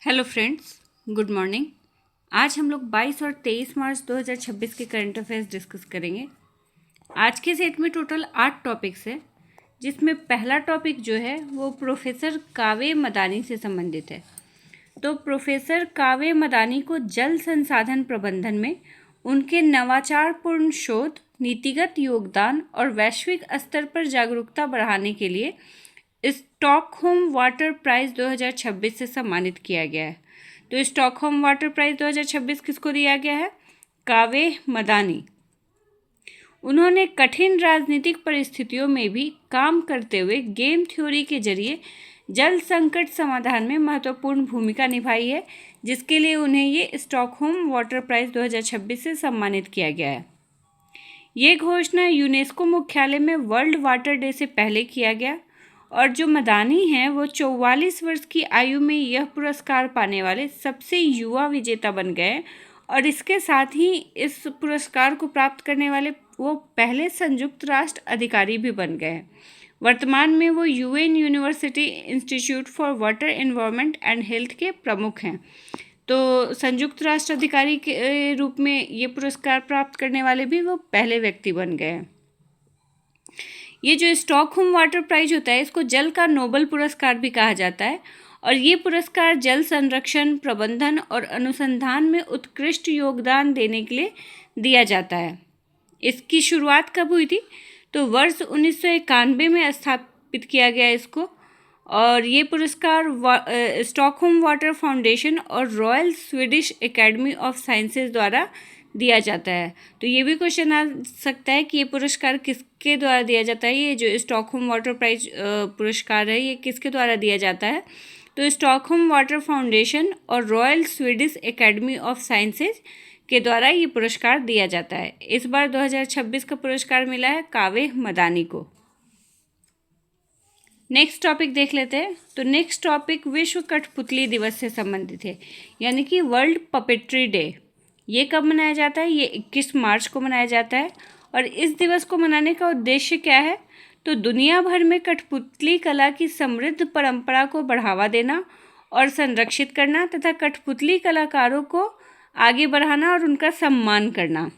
Hello friends, good morning. आज हम लोग 22 और 23 मार्च 2026 के करंट अफेयर्स डिस्कस करेंगे। आज के सेट में टोटल 8 टॉपिक्स है, जिसमें पहला टॉपिक जो है वो प्रोफेसर कावे मदानी से संबंधित है। तो प्रोफेसर कावे मदानी को जल संसाधन प्रबंधन में उनके नवाचारपूर्ण शोध, नीतिगत योगदान और वैश्विक स्तर पर जागरूकता बढ़ाने के लिए स्टॉकहोम वाटर प्राइज़ 2026 से सम्मानित किया गया है। तो स्टॉकहोम वाटर प्राइज़ 2026 किसको दिया गया है? कावे मदानी। उन्होंने कठिन राजनीतिक परिस्थितियों में भी काम करते हुए गेम थ्योरी के जरिए जल संकट समाधान में महत्वपूर्ण भूमिका निभाई है, जिसके लिए उन्हें ये स्टॉकहोम वाटर प्राइज़ 2026 से सम्मानित किया गया है। ये घोषणा यूनेस्को मुख्यालय में वर्ल्ड वाटर डे से पहले किया गया और जो मदानी हैं वो 44 वर्ष की आयु में यह पुरस्कार पाने वाले सबसे युवा विजेता बन गए और इसके साथ ही इस पुरस्कार को प्राप्त करने वाले वो पहले संयुक्त राष्ट्र अधिकारी भी बन गए। वर्तमान में वो UN university institute for water environment and health के प्रमुख हैं। तो संयुक्त राष्ट्र अधिकारी के रूप में ये पुरस्कार प्राप्त करने वाले भी वो पहले व्यक्ति बन गए हैं। ये जो स्टॉकहोम वाटर प्राइज होता है, इसको जल का नोबेल पुरस्कार भी कहा जाता है और ये पुरस्कार जल संरक्षण, प्रबंधन और अनुसंधान में उत्कृष्ट योगदान देने के लिए दिया जाता है। इसकी शुरुआत कब हुई थी? तो वर्ष 1991 में स्थापित किया गया इसको और ये पुरस्कार स्टॉकहोम वाटर फाउंडेशन और royal Swedish academy of sciences द्वारा दिया जाता है। तो ये भी क्वेश्चन आ सकता है कि ये पुरस्कार किसके द्वारा दिया जाता है। ये जो स्टॉकहोम वाटर प्राइज पुरस्कार है, ये किसके द्वारा दिया जाता है? तो स्टॉकहोम वाटर फाउंडेशन और royal Swedish academy of sciences के द्वारा ये पुरस्कार दिया जाता है। इस बार 2026 का पुरस्कार मिला है कावे मदानी को। नेक्स्ट टॉपिक देख लेते हैं। तो नेक्स्ट टॉपिक विश्व कठपुतली दिवस से संबंधित है, यानी कि वर्ल्ड पपेट्री डे। ये कब मनाया जाता है? ये 21 मार्च को मनाया जाता है और इस दिवस को मनाने का उद्देश्य क्या है? तो दुनिया भर में कठपुतली कला की समृद्ध परंपरा को बढ़ावा देना और संरक्षित करना तथा कठपुतली कलाकारों को आगे बढ़ाना और उनका सम्मान करना।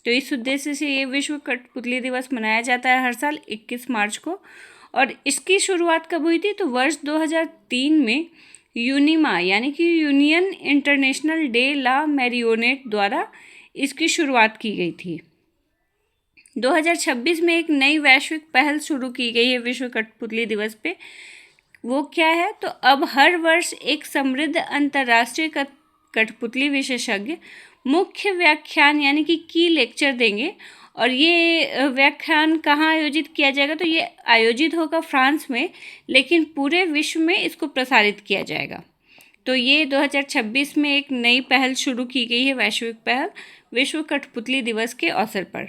तो इस उद्देश्य से ये विश्व कठपुतली दिवस मनाया जाता है हर साल 21 मार्च को। और इसकी शुरुआत कब हुई थी? तो वर्ष 2003 में यूनिमा यानी कि यूनियन इंटरनेशनल डे ला मैरियोनेट द्वारा इसकी शुरुआत की गई थी। 2026 में एक नई वैश्विक पहल शुरू की गई है विश्व कठपुतली दिवस पे। वो क्या है? तो अब हर वर्ष एक समृद्ध अंतर्राष्ट्रीय कठपुतली विशेषज्ञ मुख्य व्याख्यान यानी कि की लेक्चर देंगे और ये व्याख्यान कहाँ आयोजित किया जाएगा? तो ये आयोजित होगा फ्रांस में, लेकिन पूरे विश्व में इसको प्रसारित किया जाएगा। तो ये 2026 में एक नई पहल शुरू की गई है, वैश्विक पहल, विश्व कठपुतली दिवस के अवसर पर।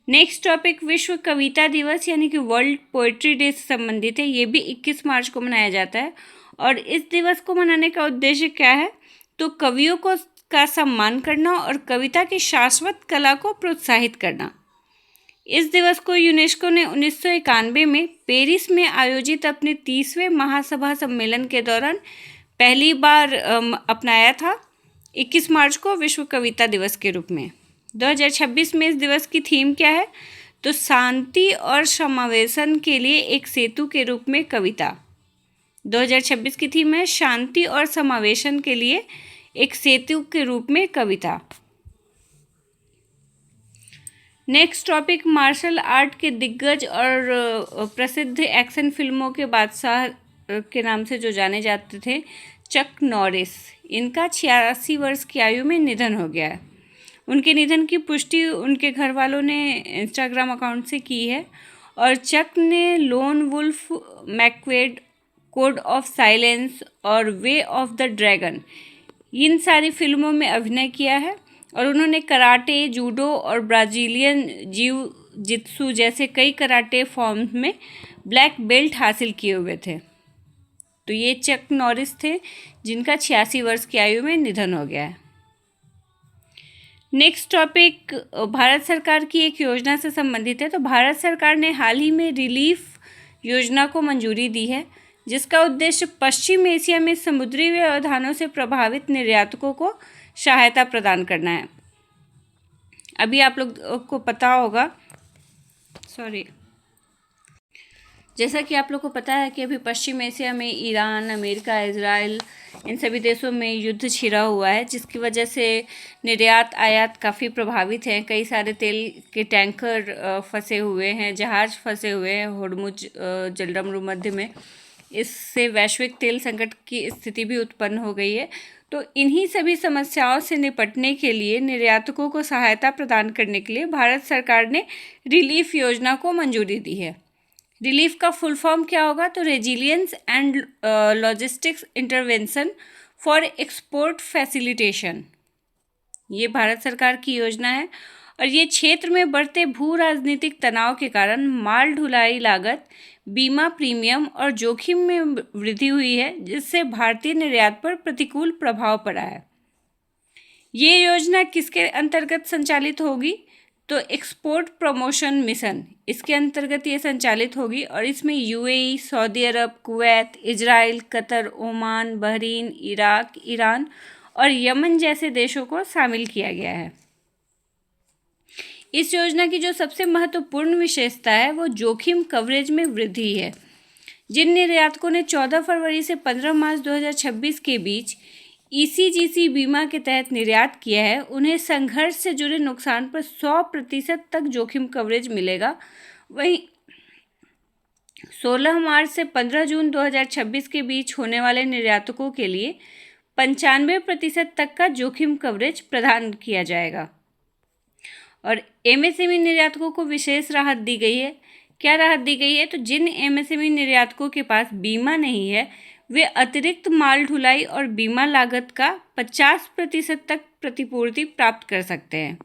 नेक्स्ट टॉपिक विश्व कविता दिवस यानी कि वर्ल्ड पोएट्री डे से संबंधित है। ये भी 21 मार्च को मनाया जाता है और इस दिवस को मनाने का उद्देश्य क्या है? तो कवियों का सम्मान करना और कविता की शाश्वत कला को प्रोत्साहित करना। इस दिवस को यूनेस्को ने 1991 में पेरिस में आयोजित अपने 30वें महासभा सम्मेलन के दौरान पहली बार अपनाया था, 21 मार्च को विश्व कविता दिवस के रूप में। 2026 में इस दिवस की थीम क्या है? तो शांति और समावेशन के लिए एक सेतु के रूप में कविता। 2026 की थीम है शांति और समावेशन के लिए एक सेतु के रूप में कविता। नेक्स्ट टॉपिक मार्शल आर्ट के दिग्गज और प्रसिद्ध एक्शन फिल्मों के बादशाह के नाम से जो जाने जाते थे, चक नॉरिस। इनका 86 वर्ष की आयु में निधन हो गया है। उनके निधन की पुष्टि उनके घर वालों ने इंस्टाग्राम अकाउंट से की है और चक ने Lone Wolf, McQuade, Code of Silence और वे ऑफ द ड्रैगन, इन सारी फिल्मों में अभिनय किया है और उन्होंने कराटे, जूडो और ब्राज़ीलियन जिउ जित्सु जैसे कई कराटे फॉर्म्स में ब्लैक बेल्ट हासिल किए हुए थे। तो ये चक नॉरिस थे जिनका 86 वर्ष की आयु में निधन हो गया है। नेक्स्ट टॉपिक भारत सरकार की एक योजना से संबंधित है। तो भारत सरकार ने हाल ही में रिलीफ योजना को मंजूरी दी है, जिसका उद्देश्य पश्चिम एशिया में समुद्री व्यवधानों से प्रभावित निर्यातकों को सहायता प्रदान करना है। अभी आप लोग को पता होगा, जैसा कि आप लोग को पता है कि अभी पश्चिम एशिया में ईरान, अमेरिका, इजराइल, इन सभी देशों में युद्ध छिड़ा हुआ है, जिसकी वजह से निर्यात आयात काफ़ी प्रभावित हैं। कई सारे तेल के टैंकर फंसे हुए हैं, जहाज़ फंसे हुए हैं होर्मुज जलडमरू मध्य में। इससे वैश्विक तेल संकट की स्थिति भी उत्पन्न हो गई है। तो इन्हीं सभी समस्याओं से निपटने के लिए निर्यातकों को सहायता प्रदान करने के लिए भारत सरकार ने रिलीफ योजना को मंजूरी दी है। रिलीफ का फुल फॉर्म क्या होगा? तो resilience and logistics intervention for export facilitation, ये भारत सरकार की योजना है। और ये क्षेत्र में बढ़ते भू राजनीतिक तनाव के कारण माल ढुलाई लागत, बीमा प्रीमियम और जोखिम में वृद्धि हुई है, जिससे भारतीय निर्यात पर प्रतिकूल प्रभाव पड़ा है। ये योजना किसके अंतर्गत संचालित होगी? तो एक्सपोर्ट प्रमोशन मिशन, इसके अंतर्गत ये संचालित होगी और इसमें UAE, Saudi Arab, Kuwait, Israel, Qatar, Oman, Bahrain, Iraq, Iran और यमन जैसे देशों को शामिल किया गया है। इस योजना की जो सबसे महत्वपूर्ण विशेषता है वो जोखिम कवरेज में वृद्धि है। जिन निर्यातकों ने 14 फरवरी से 15 मार्च 2026 के बीच ईसीजीसी बीमा के तहत निर्यात किया है, उन्हें संघर्ष से जुड़े नुकसान पर 100% तक जोखिम कवरेज मिलेगा। वहीं 16 मार्च से 15 जून 2026 के बीच होने वाले निर्यातकों के लिए 95% तक का जोखिम कवरेज प्रदान किया जाएगा। और एमएसएमई निर्यातकों को विशेष राहत दी गई है। क्या राहत दी गई है? तो जिन एमएसएमई निर्यातकों के पास बीमा नहीं है, वे अतिरिक्त माल ढुलाई और बीमा लागत का 50% तक प्रतिपूर्ति प्राप्त कर सकते हैं।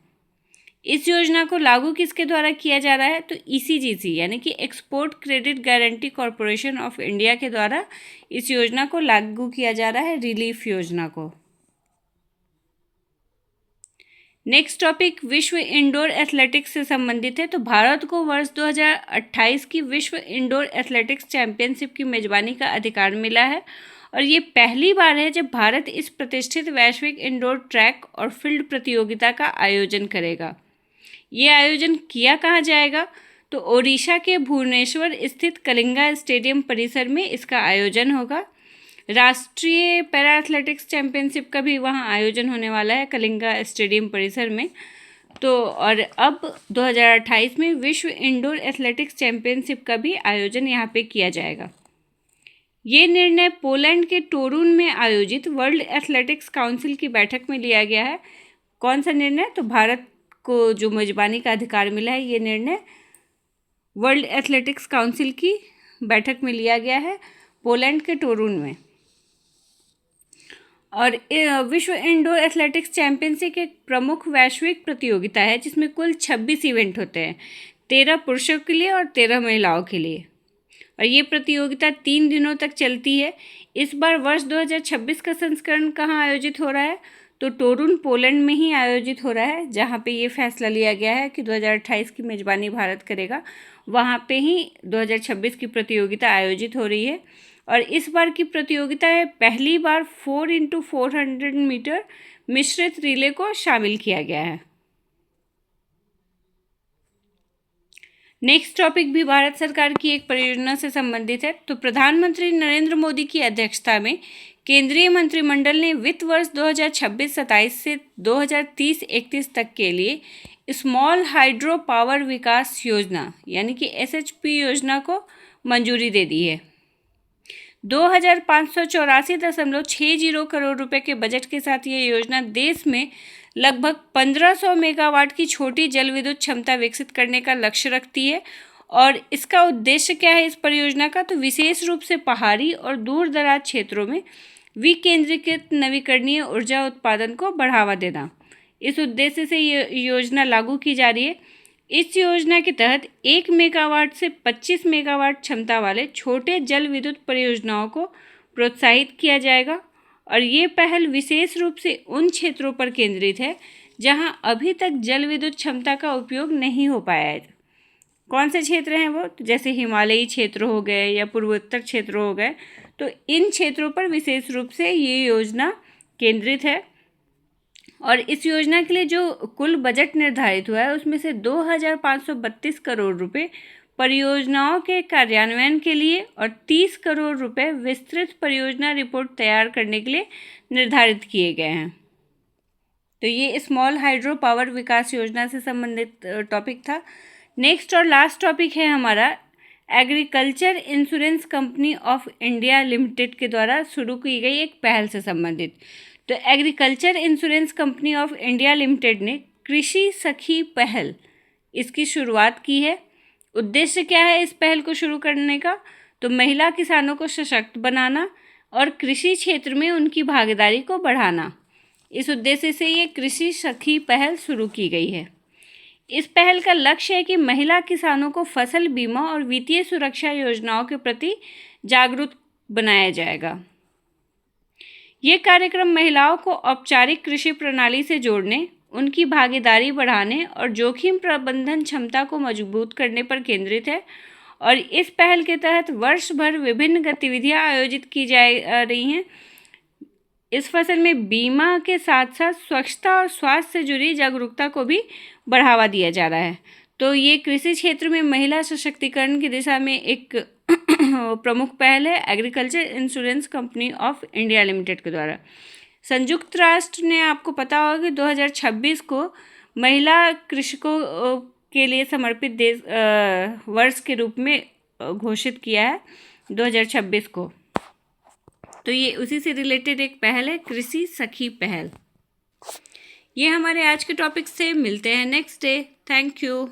इस योजना को लागू किसके द्वारा किया जा रहा है? तो ईसीजीसी यानी कि export credit guarantee corporation of India के द्वारा इस योजना को लागू किया जा रहा है, रिलीफ योजना को। नेक्स्ट टॉपिक विश्व इंडोर एथलेटिक्स से संबंधित है। तो भारत को वर्ष 2028 की विश्व इंडोर एथलेटिक्स चैंपियनशिप की मेजबानी का अधिकार मिला है और ये पहली बार है जब भारत इस प्रतिष्ठित वैश्विक इंडोर ट्रैक और फील्ड प्रतियोगिता का आयोजन करेगा। ये आयोजन किया कहाँ जाएगा? तो ओडिशा के भुवनेश्वर स्थित कलिंगा स्टेडियम परिसर में इसका आयोजन होगा। राष्ट्रीय पैरा एथलेटिक्स चैंपियनशिप का भी वहाँ आयोजन होने वाला है कलिंगा स्टेडियम परिसर में। तो और अब 2028 में विश्व इंडोर एथलेटिक्स चैंपियनशिप का भी आयोजन यहाँ पे किया जाएगा। ये निर्णय पोलैंड के टोरुन में आयोजित वर्ल्ड एथलेटिक्स काउंसिल की बैठक में लिया गया है। कौन सा निर्णय? तो भारत को जो मेजबानी का अधिकार मिला है, ये निर्णय वर्ल्ड एथलेटिक्स काउंसिल की बैठक में लिया गया है पोलैंड के टोरुन में। और विश्व इंडोर एथलेटिक्स चैंपियनशिप एक प्रमुख वैश्विक प्रतियोगिता है जिसमें कुल 26 इवेंट होते हैं, 13 पुरुषों के लिए और 13 महिलाओं के लिए। और ये प्रतियोगिता 3 दिनों तक चलती है। इस बार वर्ष 2026 का संस्करण कहाँ आयोजित हो रहा है? तो टोरुन पोलैंड में ही आयोजित हो रहा है, जहाँ पे ये फैसला लिया गया है कि 2028 की मेजबानी भारत करेगा। वहाँ पे ही 2026 की प्रतियोगिता आयोजित हो रही है। और इस बार की प्रतियोगिता है पहली बार 4x400 मीटर मिश्रित रिले को शामिल किया गया है। नेक्स्ट टॉपिक भी भारत सरकार की एक परियोजना से संबंधित है। तो प्रधानमंत्री नरेंद्र मोदी की अध्यक्षता में केंद्रीय मंत्रिमंडल ने वित्त वर्ष 2026-27 से 2030-31 तक के लिए स्मॉल हाइड्रो पावर विकास योजना यानी कि एसएचपी योजना को मंजूरी दे दी है। 2584.60 करोड़ रुपए के बजट के साथ ये योजना देश में लगभग 1500 मेगावाट की छोटी जल विद्युत क्षमता विकसित करने का लक्ष्य रखती है। और इसका उद्देश्य क्या है इस परियोजना का? तो विशेष रूप से पहाड़ी और दूर दराज क्षेत्रों में विकेंद्रीकृत नवीकरणीय ऊर्जा उत्पादन को बढ़ावा देना, इस उद्देश्य से ये योजना लागू की जा रही है। इस योजना के तहत 1 मेगावाट से 25 मेगावाट क्षमता वाले छोटे जल विद्युत परियोजनाओं को प्रोत्साहित किया जाएगा। और ये पहल विशेष रूप से उन क्षेत्रों पर केंद्रित है जहां अभी तक जल विद्युत क्षमता का उपयोग नहीं हो पाया है। कौन से क्षेत्र हैं वो? तो जैसे हिमालयी क्षेत्र हो गए या पूर्वोत्तर क्षेत्र हो गए, तो इन क्षेत्रों पर विशेष रूप से ये योजना केंद्रित है। और इस योजना के लिए जो कुल बजट निर्धारित हुआ है उसमें से 2,532 करोड़ रुपए परियोजनाओं के कार्यान्वयन के लिए और 30 करोड़ रुपए विस्तृत परियोजना रिपोर्ट तैयार करने के लिए निर्धारित किए गए हैं। तो ये स्मॉल हाइड्रो पावर विकास योजना से संबंधित टॉपिक था। नेक्स्ट और लास्ट टॉपिक है हमारा agriculture insurance company of India limited के द्वारा शुरू की गई एक पहल से संबंधित। तो agriculture insurance company of India limited ने कृषि सखी पहल इसकी शुरुआत की है। उद्देश्य क्या है इस पहल को शुरू करने का? तो महिला किसानों को सशक्त बनाना और कृषि क्षेत्र में उनकी भागीदारी को बढ़ाना। इस उद्देश्य से ये कृषि सखी पहल शुरू की गई है। इस पहल का लक्ष्य है कि महिला किसानों को फसल बीमा और वित्तीय सुरक्षा योजनाओं के प्रति जागरूक बनाया जाएगा। ये कार्यक्रम महिलाओं को औपचारिक कृषि प्रणाली से जोड़ने, उनकी भागीदारी बढ़ाने और जोखिम प्रबंधन क्षमता को मजबूत करने पर केंद्रित है। और इस पहल के तहत वर्ष भर विभिन्न गतिविधियां आयोजित की जा रही हैं। इस फसल में बीमा के साथ साथ स्वच्छता और स्वास्थ्य से जुड़ी जागरूकता को भी बढ़ावा दिया जा रहा है। तो ये कृषि क्षेत्र में महिला सशक्तिकरण की दिशा में एक प्रमुख पहल है agriculture insurance company of India limited के द्वारा। संयुक्त राष्ट्र ने, आपको पता होगा कि 2026 को महिला कृषकों के लिए समर्पित देश वर्ष के रूप में घोषित किया है 2026 को। तो ये उसी से रिलेटेड एक पहल है, कृषि सखी पहल। ये हमारे आज के टॉपिक से मिलते हैं नेक्स्ट डे। Thank you.